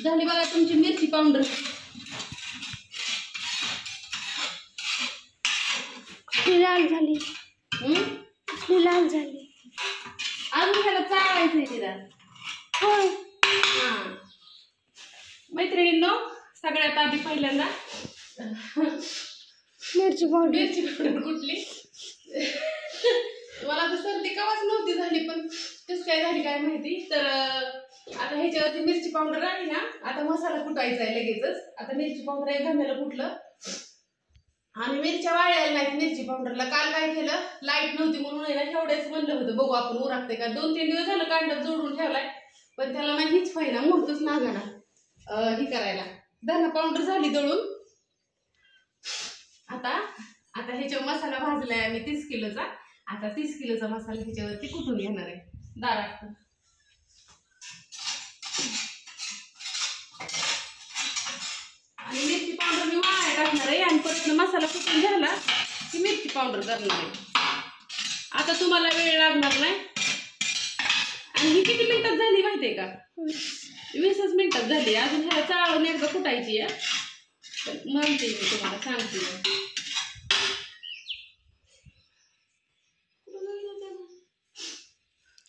झाली बघा तुमची मिरची पावडर. लाल झाली. लाल झाली. अजून ह्याला चाळायचंय तिला. होय. हा मैत्रिणींनो, सगळ्यात आधी पहिल्यांदा मिरची पावडर कुठली मला तर सर्दी कवाच नव्हती झाली, पण कस काय झाली काय माहिती. तर आता ह्याच्यावरती मिरची पावडर आहे ना. आता मसाला कुटायचा आहे लगेचच. आता मिरची पावडर एक घालायला कुठलं आणि मिरच्या वाळायला नाहीत मिरची पावडरला. काल काय केलं, लाईट नव्हती म्हणून आहे ना तेवढेच म्हणलं होतं बघू आपण उरकते का. 2-3 दिवस झालं कांडप जोडून ठेवलाय, पण त्याला ना हीच फायदा मुहूर्तच लागाना ही करायला. धना पावडर झाली दळून. आता ह्याच्यावर मसाला भाजलाय आम्ही 30 किलोचा. आता 30 किलोचा मसाला ह्याच्यावरती कुठून घेणार आहे दारात. आणि मिरची पावडर मी वाळायला टाकणार आहे आणि परत मसाला कुठून झाला की मिरची पावडर करणार आहे. आता तुम्हाला वेळ लागणार नाही. आणि ही किती मिनिटात झाली माहितीये का? 20च मिनिटात झाली. अजून ह्याला चाळून एकदा कुटायची आहे. म्हणते मी तुम्हाला, सांगते.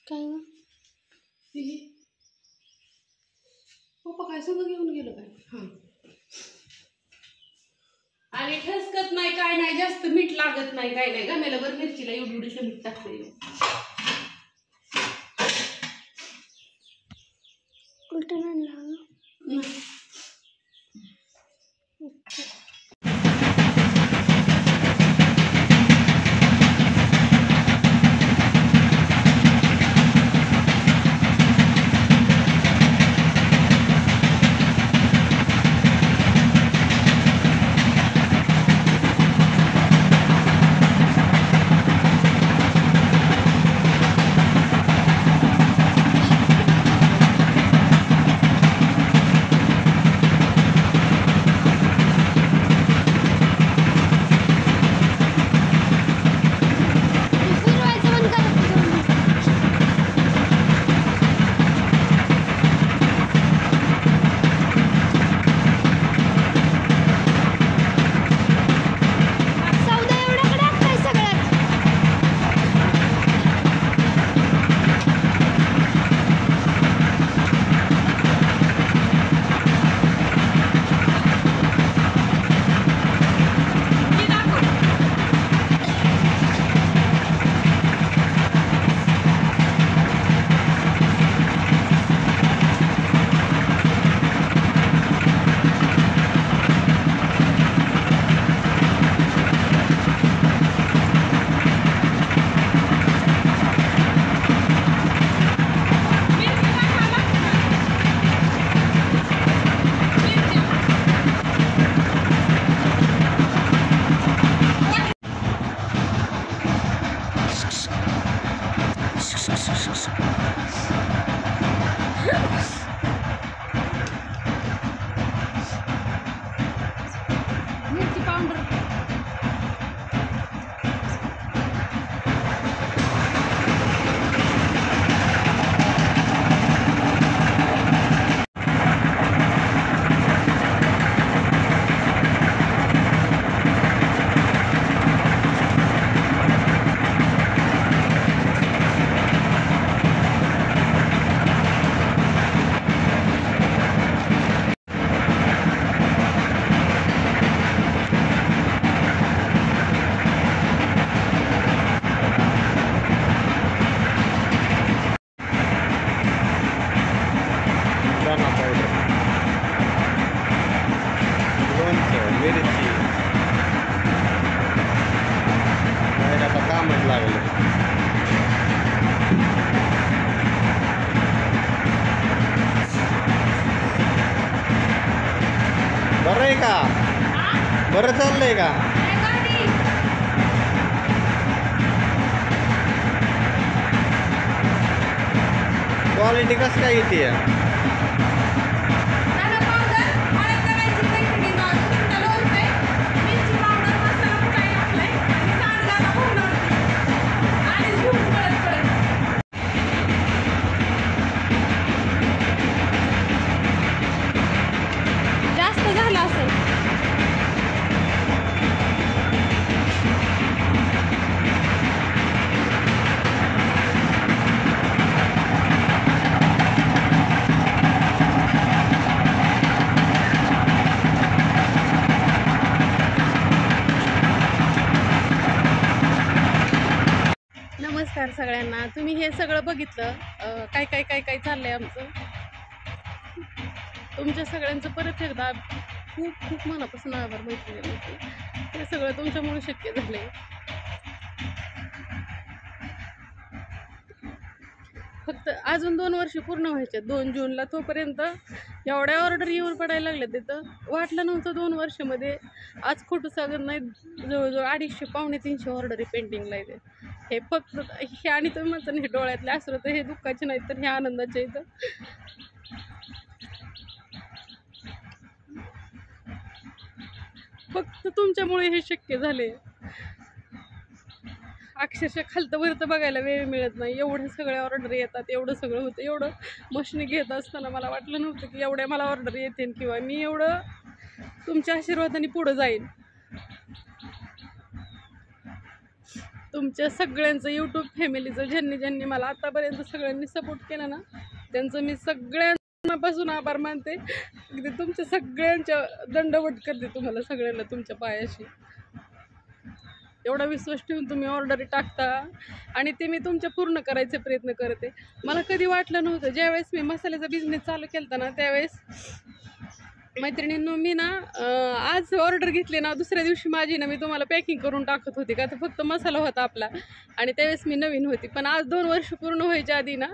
काय पप्पा काय सगळं घेऊन गेलो काय? हा. आणि ठसकत नाही काय नाही, जास्त मीठ लागत नाही काय नाही. घामेला बरं मिरचीला एवढीसं मीठ टाकते. उलट नाही लागलं. बरं आहे का? बरं चाललंय का? क्वालिटी कसं काय येते? नमस्कार सगळ्यांना. तुम्ही हे सगळं बघितलं, काय काय काय काय चाललंय आमचं. तुमच्या सगळ्यांचं परत एकदा खूप खूप मनापासून आभार मैत्रिणी. हे सगळं तुमच्यामुळे शक्य झालंय. फक्त अजून 2 वर्ष पूर्ण व्हायचे, 2 जूनला. तोपर्यंत एवढ्या ऑर्डर येऊन पडायला लागल्या तिथं. वाटलं नव्हतं 2 वर्षामध्ये. आज खोटं सांगत नाही, जवळजवळ 250-300 ऑर्डर पेंटिंगला येते. हे फक्त हे, आणि तुम्ही म्हणता हे डोळ्यातले अश्रू तर हे दुःखाचे नाहीत, तर हे आनंदाचे इथं. फक्त तुमच्यामुळे हे शक्य झाले. अक्षरशः खालतं वरतं बघायला वेळ मिळत नाही, एवढे सगळे ऑर्डर येतात, एवढं सगळं होतं. एवढं मशीन घेत असताना मला वाटलं नव्हतं की एवढ्या मला ऑर्डर येतील किंवा मी एवढं तुमच्या आशीर्वादाने पुढं जाईन. तुमच्या सगळ्यांचं, यूट्यूब फॅमिलीचं, ज्यांनी मला आतापर्यंत सगळ्यांनी सपोर्ट केला ना, त्यांचं मी सगळ्यांपासून आभार मानते. अगदी तुमच्या सगळ्यांच्या दंडवट करते तुम्हाला सगळ्यांना तुमच्या पायाशी. एवढा विश्वास ठेवून तुम्ही ऑर्डर टाकता आणि ते मी तुमच्या पूर्ण करायचे प्रयत्न करते. मला कधी वाटलं नव्हतं, ज्यावेळेस मी मसाल्याचा बिझनेस चालू केला ना, त्यावेळेस मैत्रिणींनो मी ना आज ऑर्डर घेतली ना, दुसऱ्या दिवशी माझी ना मी तुम्हाला पॅकिंग करून टाकत होती, का तर फक्त मसाला होता आपला आणि त्यावेळेस मी नवीन होती. पण आज 2 वर्ष पूर्ण व्हायच्या आधी ना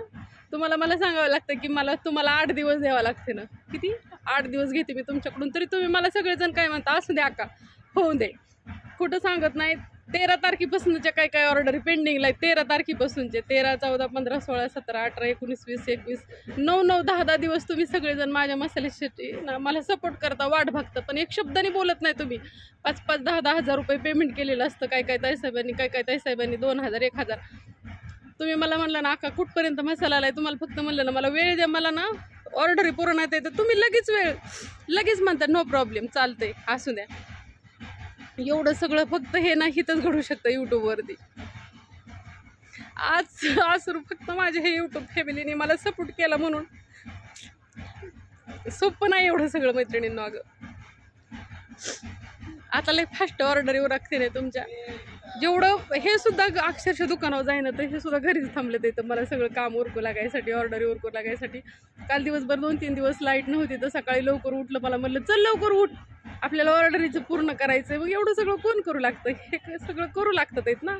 मला सांगावं लागतं की तुम्हाला 8 दिवस द्यावं लागते ना. किती 8 दिवस घेते मी तुमच्याकडून, तरी तुम्ही मला सगळेजण काय म्हणता, असू द्या का, होऊन दे. कुठं सांगत नाही. 13 तारखेपासूनच्या काय काय ऑर्डर पेंडिंगला आहेत. 13 तारखेपासूनचे 13, 14, 15, 16, 17, 18, 19, 20, 21, 9 10 दिवस तुम्ही सगळेजण माझ्या मसाल्यासाठी ना मला सपोर्ट करता, वाट बघता, पण एक शब्दाने बोलत नाही तुम्ही. 5-5, 10-10 हजार रुपये पेमेंट केलेलं असतं काय काय ताईसाहेबांनी, काय काय ताईसाहेबांनी 2000, 1000. तुम्ही मला म्हणलं ना अक्का कुठपर्यंत मसाला आलाय, तुम्हाला फक्त म्हणलं ना मला वेळ द्या, मला ना ऑर्डर पूर्ण येते, तर तुम्ही लगेच म्हणता नो प्रॉब्लेम, चालतंय, असू द्या. एवढं सगळं फक्त हे नाही हितच घडू शकतं यूट्यूबवरती. आज फक्त माझ्या हे यूट्यूब फॅमिलीने मला सपोर्ट केला म्हणून. सोपं नाही एवढं सगळं मैत्रिणींनो. अगं आता लय फास्ट ऑर्डर येऊ लागते नाही तुमच्या. जेवढं हे सुद्धा अक्षरशः दुकानावर जाईना, तर हे सुद्धा घरीच थांबले ते. तर मला सगळं काम उरकू लागायसाठी, ऑर्डर उरकू लागायसाठी. काल दिवसभर 2-3 दिवस लाईट नव्हती, तर सकाळी लवकर उठलं. मला म्हणलं चल लवकर उठ, आपल्याला ऑर्डरीचं पूर्ण करायचं. मग एवढं सगळं कोण करू लागतं, हे सगळं करू लागतं आहेत ना.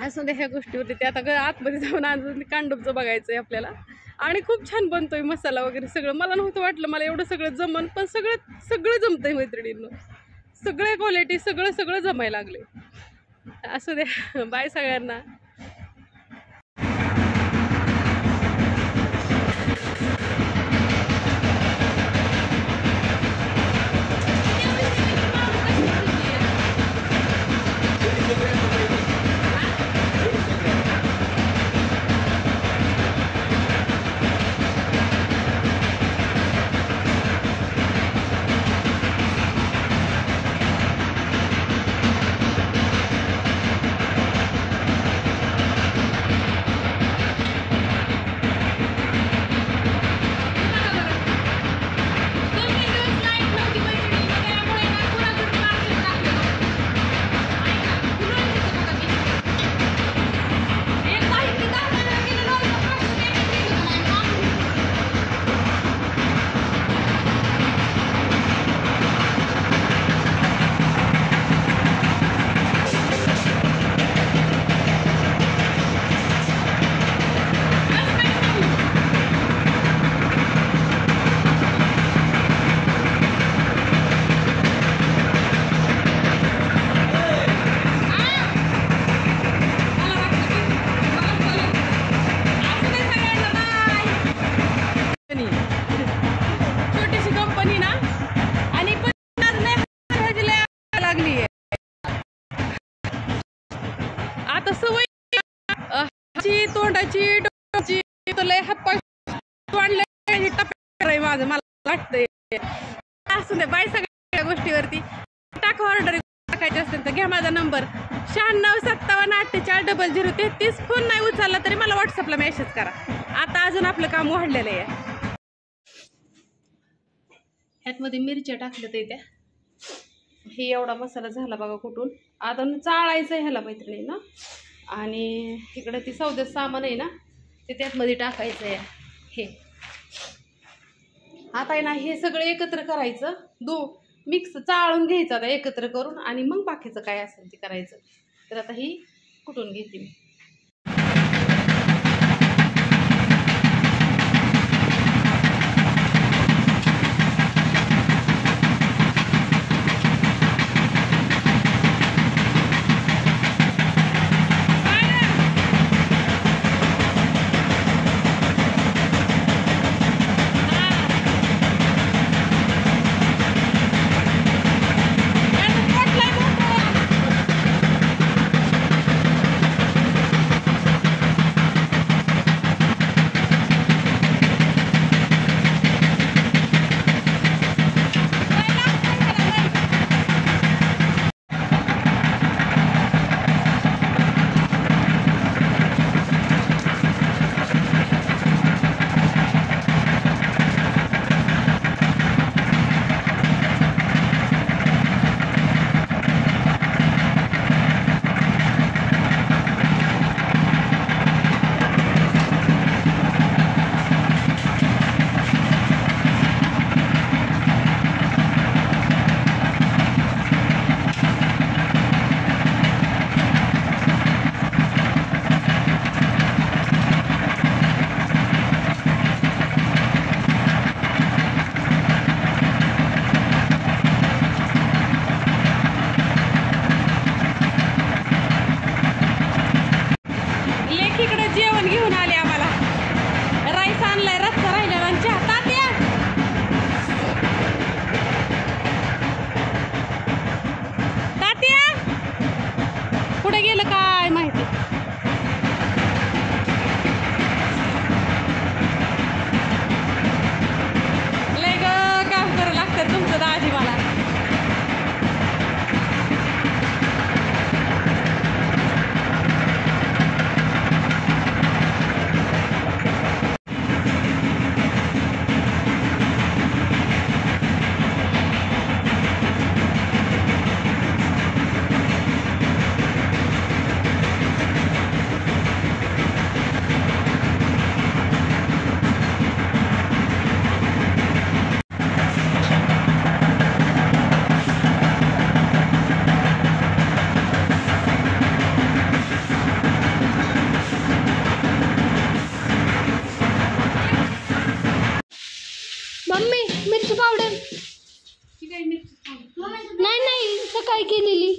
असं दे ह्या गोष्टीवरती. ते आता आतमध्ये जाऊन अजून कांडूपचं बघायचं आहे आपल्याला. आणि खूप छान बनतोय मसाला वगैरे सगळं. मला नव्हतं वाटलं मला एवढं सगळं जमन, पण सगळं जमतंय मैत्रिणींनो. सगळे क्वालिटी सगळं जमायला लागले. असं द्या. बाय सगळ्यांना. तोंडाची डोळ्याची लय हातपाय तोंडले टप्प्या माझं, मला वाटतंय. असू दे बाय. सगळ्या गोष्टीवरती टाका ऑर्डर टाकायचे असेल तर घ्या माझा नंबर 9657484033. फोन नाही उचलला तरी मला व्हॉट्सअपला मेसेज करा. आता अजून आपलं काम वाढलेलं आहे. ह्यातमध्ये मिरच्या टाकल्या तर त्या. हे एवढा मसाला झाला बघा कुठून. आता चाळायचं ह्याला मैत्रिणी ना. आणि इकडं ती सौद्याचं सामान आहे ना ते त्यातमध्ये टाकायचं आहे. हे आता आहे ना हे सगळं एकत्र करायचं, मिक्स चाळून घ्यायचं आता एकत्र करून, आणि मग बाकीचं काय असेल ते करायचं. तर आता ही कुटून घेते मी. जेवण घेऊन आले आम्हाला. राईस आणलाय, रस्ता राहिलेला आणि चहा. तात्या तात्या कुठे गेलं काय माहिती. लय ग काम करावं लागतं तुमचं दाजी मला. मम्मी मिरची पावडर नाही सकाळी केलेली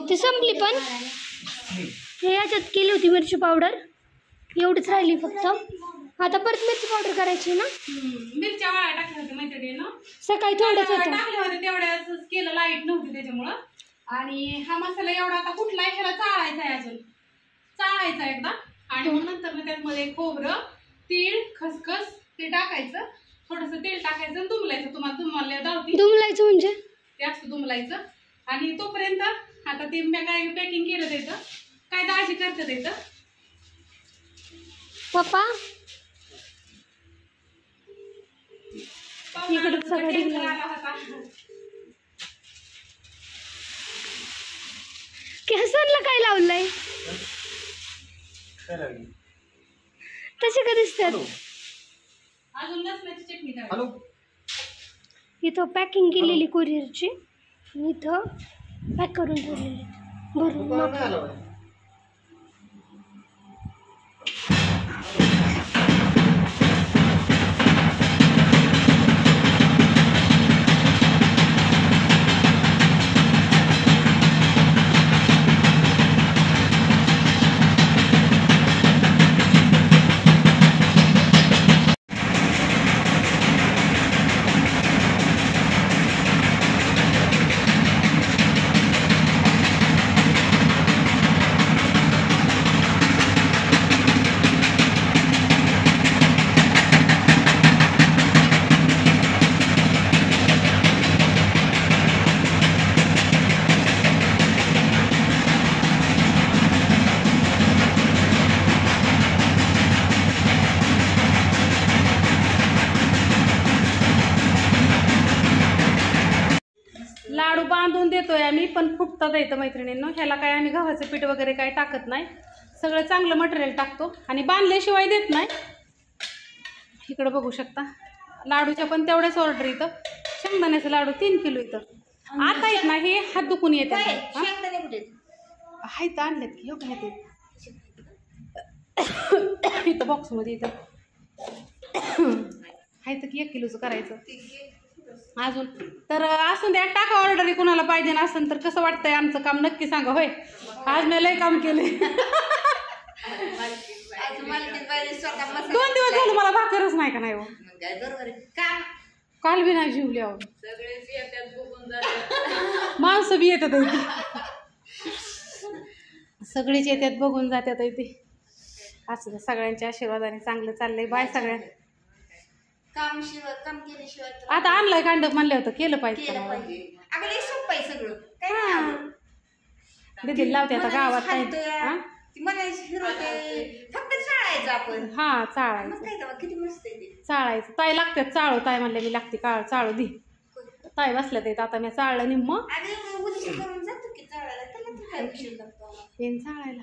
ती संपली, पण हे याच्यात केली होती मिरची पावडर, एवढीच राहिली फक्त. आता परत मिरची पावडर करायची ना. मिरच्या वाळ्या टाकल्या होत्या मैत्रिणीनं सकाळी थोडंच होतं टाकल्या होत्या, तेवढ्याच केलं, लाईट नव्हती त्याच्यामुळं. आणि हा मसाला एवढा आता कुठलाय ह्याला चाळायचा आहे, अजून चाळायचा एकदा. आणि मग नंतर मग त्यामध्ये खोबरं, तीळ, खसखस ते टाकायचं, थोडंसं तेल टाकायचं आणि दुमलायचं. तुम्हाला धावती दुमलायचं म्हणजे ते असं दुमलायचं. आणि तोपर्यंत आता ते मी काय पॅकिंग केलं त्याचं, काय दाजी करतं त्याचं पप्पा. इकडं सगळं केसांना काय लावलंय, तसे का दिसतात. अजून लसणाची चटणी करायची. इथं पॅकिंग केलेली कुरिअरची, इथं पॅक करून ठेवलेली भरून. करतोय आम्ही, पण फुटतात येतं मैत्रिणींनो. ह्याला काय आम्ही गव्हाचं पीठ वगैरे काय टाकत नाही, सगळं चांगलं मटेरियल टाकतो आणि बांधल्याशिवाय देत नाही. इकडं बघू शकता लाडूच्या पण तेवढ्याच ऑर्डर इथं. शेंगदाण्याचं लाडू 3 किलो इथं आता येत नाही, हे हात दुखून येत आहेत. आणलेत की हो काय इथं बॉक्समध्ये इथं आहे तर की 1 किलोचं करायचं अजून. तर असून द्या, टाका ऑर्डर. कुणाला पाहिजे ना असेल तर कसं वाटतंय आमचं काम नक्की सांगा. होय आज मी लय काम केलंय. 2 दिवस झालं मला भाकरच नाही का नाही हो. काल बी नाही जेवली आहो. माणसं बी येतात इथे, सगळीच येतात बघून जातात इथे. असं सगळ्यांच्या आशीर्वादाने चांगलं चाललंय. बाय सगळ्यांना. काम केल्याशिवाय आता आणलंय कांडप म्हणलं होतं, केलं पाहिजे. दीदी लावते आता गावात काय हा चाळायचं. चाळायचं ताई लागतात. चाळू ताई म्हणले मी लागते काळ चाळू दे. ताई बसल्यात येत आता मी चाळलं निम्म येईन चाळायला.